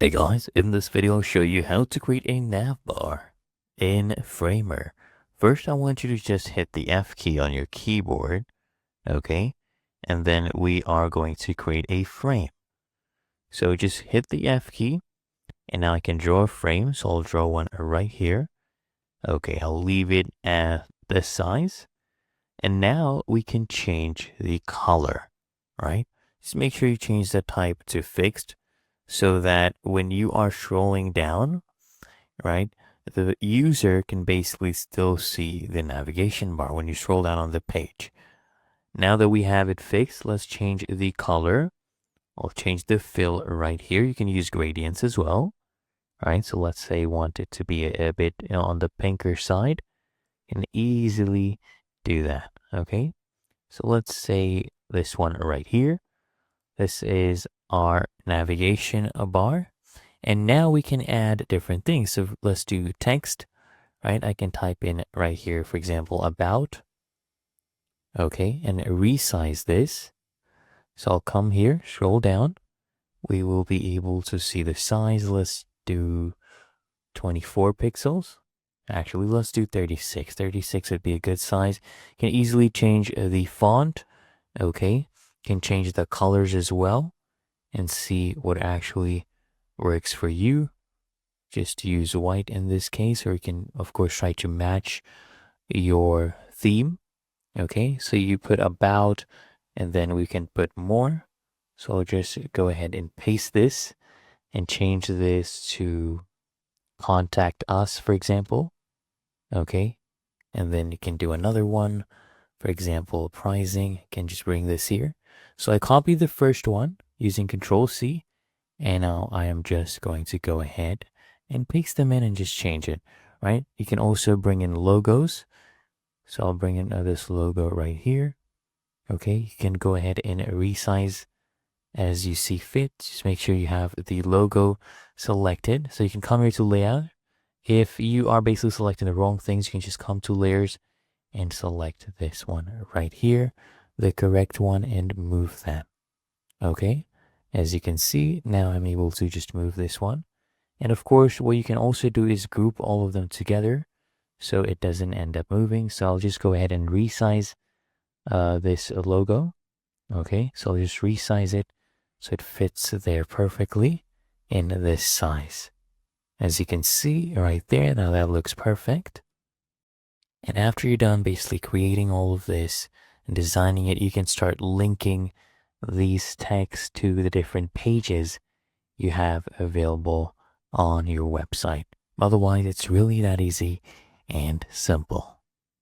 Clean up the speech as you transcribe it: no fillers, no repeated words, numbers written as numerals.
Hey guys, in this video I'll show you how to create a navbar in Framer. First I want you to just hit the F key on your keyboard, okay? And then we are going to create a frame. So just hit the F key and now I can draw a frame. So I'll draw one right here. Okay, I'll leave it at this size. And now we can change the color, right? Just make sure you change the type to fixed, so that when you are scrolling down, right, the user can basically still see the navigation bar when you scroll down on the page. Now that we have it fixed, let's change the color. I'll change the fill right here. You can use gradients as well, right? So let's say you want it to be a bit on the pinker side. You can easily do that, okay? So let's say this one right here. This is our navigation bar. And now we can add different things. So let's do text, right? I can type in right here, for example, about. Okay, and resize this. So I'll come here, scroll down. We will be able to see the size. Let's do 24 pixels. Actually, let's do 36. 36 would be a good size. You can easily change the font. Okay, can change the colors as well and see what actually works for you. Just use white in this case, or you can of course try to match your theme. Okay, so you put about and then we can put more. So I'll just go ahead and paste this and change this to contact us, for example. Okay, and then you can do another one, for example, pricing. You can just bring this here. So I copied the first one using Control-C, and now I am just going to go ahead and paste them in and just change it, right? You can also bring in logos. So I'll bring in this logo right here. Okay, you can go ahead and resize as you see fit. Just make sure you have the logo selected. So you can come here to layout. If you are basically selecting the wrong things, you can just come to layers and select this one right here, the correct one, and move that. Okay, as you can see, now I'm able to just move this one. And of course, what you can also do is group all of them together so it doesn't end up moving. So I'll just go ahead and resize this logo. Okay, so I'll just resize it so it fits there perfectly in this size. As you can see right there, now that looks perfect. And after you're done basically creating all of this and designing it, you can start linking these texts to the different pages you have available on your website. Otherwise, it's really that easy and simple.